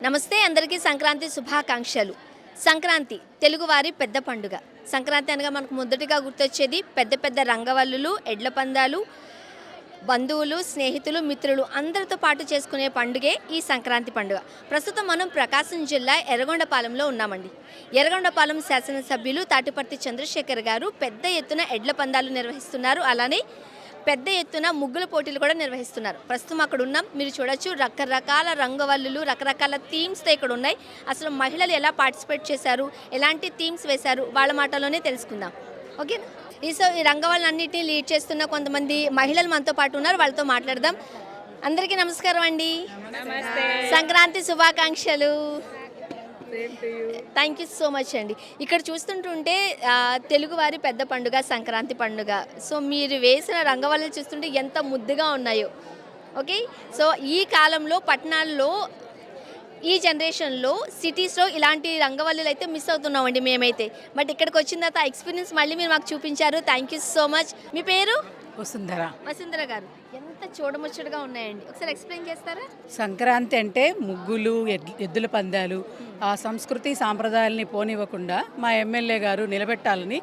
నమస్తే అందరికీ సంక్రాంతి శుభాకాంక్షలు. సంక్రాంతి తెలుగువారి పెద్ద పండుగ. సంక్రాంతి అనగా మనకు మొదటిగా గుర్తొచ్చేది పెద్ద పెద్ద రంగవల్లులు, ఎడ్ల పందాలు, బంధువులు, స్నేహితులు, మిత్రులు అందరితో పాటు చేసుకునే పండుగే ఈ సంక్రాంతి పండుగ. ప్రస్తుతం మనం ప్రకాశం జిల్లా ఎర్రగొండపాలెంలో ఉన్నామండి. ఎర్రగొండపాలెం శాసనసభ్యులు తాటిపర్తి చంద్రశేఖర్ గారు పెద్ద ఎత్తున ఎడ్ల పందాలు నిర్వహిస్తున్నారు. అలానే పెద్ద ఎత్తున ముగ్గుల పోటీలు కూడా నిర్వహిస్తున్నారు. ప్రస్తుతం అక్కడ ఉన్నాం, మీరు చూడొచ్చు. రకరకాల రంగవల్లులు, రకరకాల థీమ్స్తో ఇక్కడ ఉన్నాయి. అసలు మహిళలు ఎలా పార్టిసిపేట్ చేశారు, ఎలాంటి థీమ్స్ వేశారు, వాళ్ళ మాటలోనే తెలుసుకుందాం. ఓకేనా? ఈ రంగవల్లులన్నింటినీ లీడ్ చేస్తున్న కొంతమంది మహిళలు మనతో పాటు ఉన్నారు, వాళ్ళతో మాట్లాడదాం. అందరికీ నమస్కారం అండి. సంక్రాంతి శుభాకాంక్షలు. థ్యాంక్ యూ సో మచ్ అండి. ఇక్కడ చూస్తుంటుంటే తెలుగువారి పెద్ద పండుగ సంక్రాంతి పండుగ. సో మీరు వేసిన రంగవల్లులు చూస్తుంటే ఎంత ముద్దుగా ఉన్నాయో. ఓకే, సో ఈ కాలంలో పట్టణాల్లో, ఈ జనరేషన్లో, సిటీస్లో ఇలాంటి రంగవల్లులు అయితే మిస్ అవుతున్నామండి మేమైతే. బట్ ఇక్కడికి వచ్చిన తర్వాత ఎక్స్పీరియన్స్ మళ్ళీ మీరు మాకు చూపించారు. Thank you so much. మీ పేరు? వసుంధర గారు. ఎంత చూడముచ్చటగా ఉన్నాయండి, ఒకసారి ఎక్స్ప్లెయిన్ చేస్తారా? సంక్రాంతి అంటే ముగ్గులు, ఎద్దుల పందాలు, ఆ సంస్కృతి సాంప్రదాయాలని పోనివ్వకుండా మా ఎమ్మెల్యే గారు నిలబెట్టాలని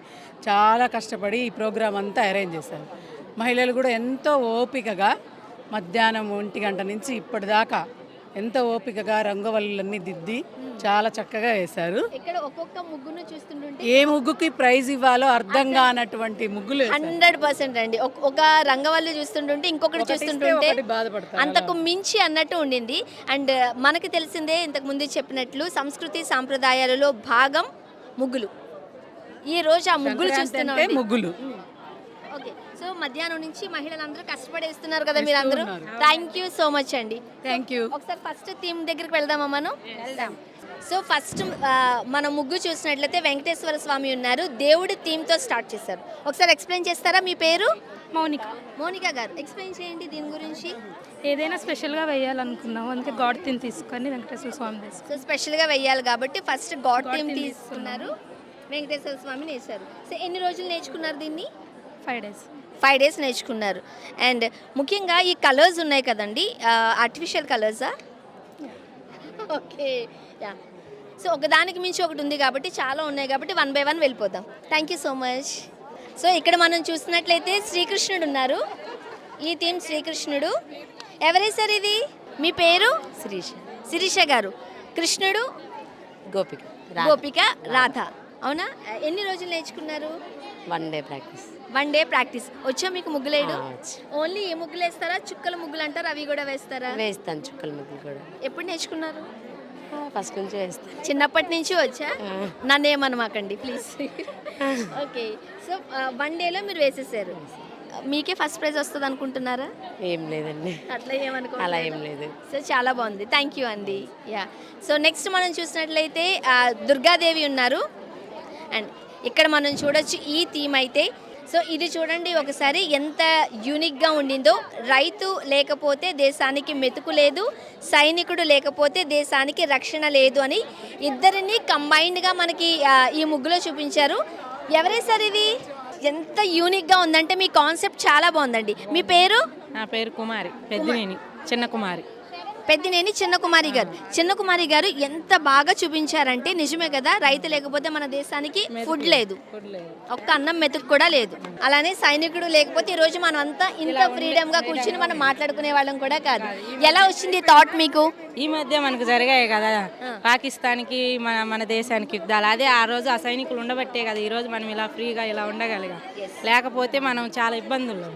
చాలా కష్టపడి ఈ ప్రోగ్రాం అంతా అరేంజ్ చేశారు. మహిళలు కూడా ఎంతో ఓపికగా మధ్యాహ్నం 1 గంట నుంచి ఇప్పటిదాకా ఎంతో ఓపికగా రంగవల్లులన్నీ దిద్ది చాలా చక్కగా వేశారు. ఇక్కడ ఒక్కొక్క ముగ్గును చూస్తుంటే ఏ ముగ్గుకి ప్రైజ్ ఇవ్వాలో అర్థం కానటువంటి ముగ్గులు 100% అండి. ఒక రంగవల్లి చూస్తుంటుంటే ఇంకొకటి చూస్తుంటుంటే అంతకు మించి అన్నట్టు ఉండింది. అండ్ మనకి తెలిసిందే, ఇంతకు ముందు చెప్పినట్లు సంస్కృతి సాంప్రదాయాలలో భాగం ముగ్గులు. ఈ రోజు ఆ ముగ్గులు చూస్తున్నాం. ముగ్గులు ఓకే, సో మధ్యాహ్నం నుంచి మహిళలందరూ కష్టపడేస్తున్నారు కదా మీరందరూ. థ్యాంక్ యూ సో మచ్ అండి. Thank you. ఒకసారి ఫస్ట్ థీమ్ దగ్గరికి వెళ్దామా మనం? సో ఫస్ట్ మన ముగ్గు చూసినట్లయితే వెంకటేశ్వర స్వామి ఉన్నారు. దేవుడి థీమ్తో స్టార్ట్ చేశారు. ఒకసారి ఎక్స్ప్లెయిన్ చేస్తారా? మీ పేరు? మౌనిక గారు, ఎక్స్ప్లెయిన్ చేయండి దీని గురించి. ఏదైనా స్పెషల్గా వేయాలనుకున్నాము, అందుకే గాడ్ థీమ్ తీసుకొని వెంకటేశ్వర స్వామి సో స్పెషల్గా వేయాలి కాబట్టి ఫస్ట్ గాడ్ థీమ్ తీసుకున్నారు, వెంకటేశ్వర స్వామిని వేశారు. సో ఎన్ని రోజులు నేర్చుకున్నారు దీన్ని? 5 days నేర్చుకున్నారు. అండ్ ముఖ్యంగా ఈ కలర్స్ ఉన్నాయి కదండి, ఆర్టిఫిషియల్ కలర్సా? Okay, yeah. సో ఒకదానికి మించి ఒకటి ఉంది కాబట్టి, చాలా ఉన్నాయి కాబట్టి 1 by 1 వెళ్ళిపోదాం. Thank you so much. So ఇక్కడ మనం చూసినట్లయితే శ్రీకృష్ణుడు ఉన్నారు. ఈ థీమ్ శ్రీకృష్ణుడు. ఎవరేసారు ఇది? మీ పేరు? శిరీష గారు. కృష్ణుడు? గోపిక, రాధ. అవునా? ఎన్ని రోజులు నేర్చుకున్నారు? 1 day ప్రాక్టీస్. వచ్చా మీకు ముగ్గులేడు? ఓన్లీ ఏ ముగ్గులు వేస్తారా? చుక్కల ముగ్గులు అంటారు, అవి కూడా వేస్తారా? వేస్తాను, చుక్కల ముగ్గులు కూడా. ఎప్పుడు నేర్చుకున్నారు? ఫస్ట్ నుంచి వేస్తాను. చిన్నప్పటి నుంచి వచ్చా? నన్ను ఏమనమాకండి ప్లీజ్. ఓకే, సో 1 dayలో మీరు వేసేసారు. మీకే ఫస్ట్ ప్రైజ్ వస్తుంది అనుకుంటున్నారా? ఏం లేదండి, అట్లా ఏమనుకో. అలా ఏం లేదు. సో చాలా బాగుంది, థ్యాంక్ యూ అండి. యా, సో నెక్స్ట్ మనం చూసినట్లయితే దుర్గాదేవి ఉన్నారు. అండ్ ఇక్కడ మనం చూడొచ్చు ఈ థీమ్ అయితే. సో ఇది చూడండి ఒకసారి ఎంత యూనిక్గా ఉండిందో. రైతు లేకపోతే దేశానికి మెతుకు లేదు, సైనికుడు లేకపోతే దేశానికి రక్షణ లేదు అని ఇద్దరిని కంబైన్డ్గా మనకి ఈ ముగ్గులో చూపించారు. ఎవరేసారు ఇది? ఎంత యూనిక్గా ఉందంటే మీ కాన్సెప్ట్ చాలా బాగుందండి. మీ పేరు? నా పేరు కుమారి, పెద్దినేని చిన్న కుమారి గారు ఎంత బాగా చూపించారంటే, నిజమే కదా, రైతు లేకపోతే మన దేశానికి ఫుడ్ లేదు, ఒక్క అన్నం మెతుకు కూడా లేదు. అలానే సైనికుడు లేకపోతే ఈ రోజు మనం అంతా ఇంత ఫ్రీడమ్ గా కూర్చుని మనం మాట్లాడుకునే వాళ్ళం కూడా కాదు. ఎలా వచ్చింది థాట్ మీకు? ఈ మధ్య మనకు జరిగాయి కదా పాకిస్తాన్కి మన దేశానికి యుద్ధాలు. అదే ఆ రోజు ఆ సైనికులు ఉండబట్టే కదా ఈ రోజు మనం ఇలా ఫ్రీగా ఇలా ఉండగలిగాం. లేకపోతే మనం చాలా ఇబ్బందులు.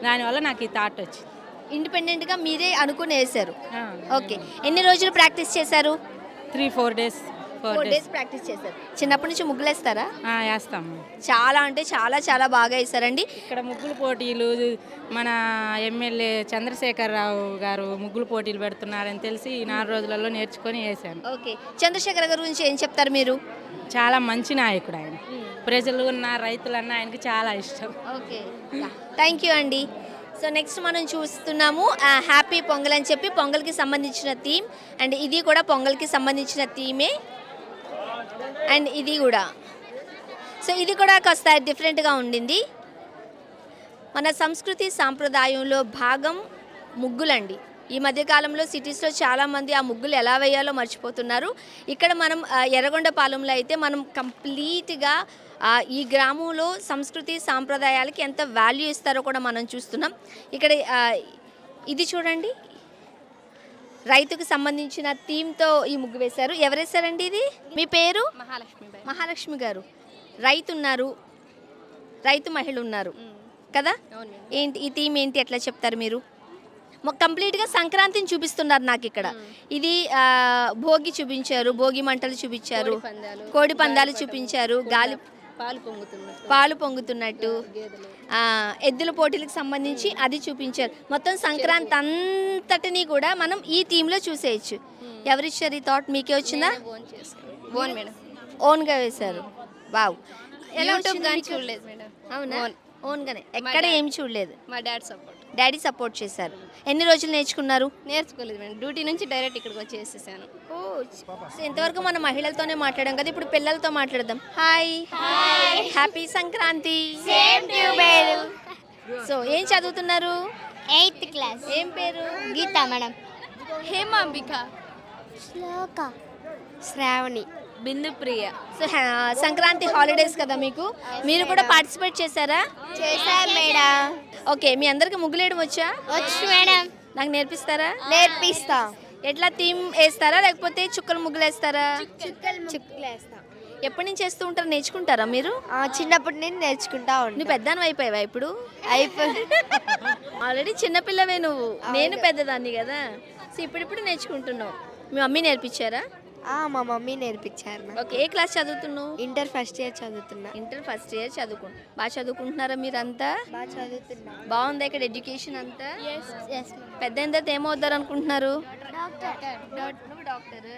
దానివల్ల నాకు ఈ థాట్ వచ్చింది. ఇండిపెండెంట్గా మీరే అనుకుని వేశారు. ఓకే, ఎన్ని రోజులు ప్రాక్టీస్ చేశారు? 3-4 days. 4 days ప్రాక్టీస్ చేశారు. చిన్నప్పటి నుంచి ముగ్గులు వేస్తారా? వేస్తాము. చాలా అంటే చాలా బాగా వేస్తారండి. ఇక్కడ ముగ్గులు పోటీలు మన ఎమ్మెల్యే చంద్రశేఖర్ రావు గారు ముగ్గులు పోటీలు పెడుతున్నారని తెలిసి 4 రోజులలో నేర్చుకొని వేశాను. ఓకే, చంద్రశేఖర్ గారి గురించి ఏం చెప్తారు మీరు? చాలా మంచి నాయకుడు ఆయన. ప్రజలు ఉన్న రైతులన్న ఆయనకి చాలా ఇష్టం. ఓకే, థ్యాంక్ యూ అండి. సో నెక్స్ట్ మనం చూస్తున్నాము హ్యాపీ పొంగల్ అని చెప్పి పొంగల్కి సంబంధించిన థీమ్. అండ్ ఇది కూడా పొంగల్కి సంబంధించిన థీమే. అండ్ ఇది కూడా, సో ఇది కూడా కాస్త డిఫరెంట్గా ఉండింది. మన సంస్కృతి సాంప్రదాయంలో భాగం ముగ్గులండి. ఈ మధ్య కాలంలో సిటీస్లో చాలామంది ఆ ముగ్గులు ఎలా వేయాలో మర్చిపోతున్నారు. ఇక్కడ మనం ఎర్రగొండపాలెంలో అయితే మనం కంప్లీట్గా ఈ గ్రామంలో సంస్కృతి సాంప్రదాయాలకి ఎంత వాల్యూ ఇస్తారో కూడా మనం చూస్తున్నాం. ఇక్కడ ఇది చూడండి, రైతుకు సంబంధించిన థీమ్తో ఈ ముగ్గు వేశారు. ఎవరు వేశారండి ఇది? మీ పేరు? మహాలక్ష్మి గారు. రైతు ఉన్నారు, రైతు మహిళ ఉన్నారు కదా, ఏంటి ఈ థీమ్ ఏంటి ఎట్లా చెప్తారు మీరు? కంప్లీట్గా సంక్రాంతిని చూపిస్తున్నారు నాకు ఇక్కడ. ఇది భోగి చూపించారు, భోగి మంటలు చూపించారు, కోడి పందాలు చూపించారు, గాలి పాలు పొంగుతున్నట్టు, ఎద్దుల పోటీలకు సంబంధించి అది చూపించారు. మొత్తం సంక్రాంతి అంతటినీ కూడా మనం ఈ థీమ్లో చూసేయచ్చు. ఎవరిచ్చారు ఈ థాట్? మీకే వచ్చిందా? ఓన్గా వేశారు. వావ్. ఎలా చూడలేదు మేడం. అవునా? ఓన్గానే. ఎక్కడ ఏమి చూడలేదు. మా డాడీ సపోర్ట్ చేశారు. ఎన్ని రోజులు నేర్చుకున్నారు? నేర్చుకోలేదు మేడం, డ్యూటీ నుంచి డైరెక్ట్ ఇక్కడికి వచ్చేసేసాను. సో ఇంతవరకు మనం మహిళలతోనే మాట్లాడాం కదా, ఇప్పుడు పిల్లలతో మాట్లాడదాం. Hi, happy Sankranti. సో ఏం చదువుతున్నారు? 8th class. ఏం పేరు? గీత మేడం. హేమాంబిక, శ్లోక. శ్రావణి, బిందుప్రియ. సో సంక్రాంతి హాలిడేస్ కదా మీకు, మీరు కూడా పార్టిసిపేట్ చేశారా? చేశారు మేడం. ఓకే, మీ అందరికి ముగ్గులేయడం వచ్చా? వచ్చు మేడం. నాకు నేర్పిస్తారా? నేర్పిస్తా. ఎట్లా థీమ్ వేస్తారా లేకపోతే చుక్కలు ముగ్గులు వేస్తారా? చుక్కలేస్తా. ఎప్పటి నుంచి వేస్తూ ఉంటారు? నేర్చుకుంటారా మీరు? చిన్నప్పటి నుంచి నేర్చుకుంటా నువ్వు ఉంటా. పెద్దను అయిపోయావా ఇప్పుడు? అయిపోయి ఆల్రెడీ చిన్నపిల్లవే నువ్వు, నేను పెద్దదాన్ని కదా. సో ఇప్పుడిప్పుడు నేర్చుకుంటున్నావు. మీ మమ్మీ నేర్పించారా? మా మమ్మీ నేర్పించారు నాకు. ఓకే, ఏ క్లాస్ చదువుతున్నావు? ఇంటర్ ఫస్ట్ ఇయర్ చదువుతున్నా. ఇంటర్ ఫస్ట్ ఇయర్ బాగా చదువుకుంటున్నారా మీరంతా? బాగా చదువుతున్నా. బాగుందా ఇక్కడ ఎడ్యుకేషన్ అంతా? పెద్ద అయిన తర్వాత ఏమవుతారు అనుకుంటున్నారు? నువ్వు డాక్టర్,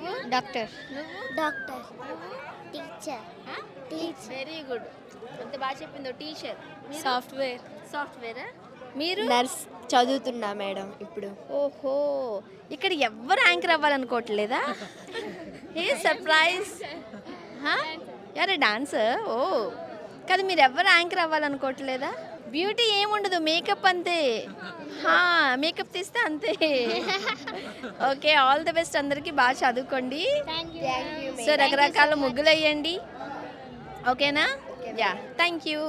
నువ్వు డాక్టర్. నువ్వు డాక్టర్. టీచర్. Very good. అంత బాగా చెప్పిందో. టీచర్. సాఫ్ట్వేరా? మీరు? నర్స్ చదువుతున్నా మేడం ఇప్పుడు. ఓహో, ఇక్కడ ఎవ్వరు యాంకర్ అవ్వాలనుకోవట్లేదా? ఏ సర్ప్రైజ్. యారే డాన్సర్? ఓ కాదు, మీరు ఎవ్వరు యాంకర్ అవ్వాలనుకోవట్లేదా? బ్యూటీ ఏముండదు, మేకప్ అంతే. మేకప్ తీస్తే అంతే. ఓకే, ఆల్ ది బెస్ట్ అందరికీ. బాగా చదువుకోండి. సో రకరకాల ముగ్గులు వేయండి. ఓకేనా? Yeah, thank you.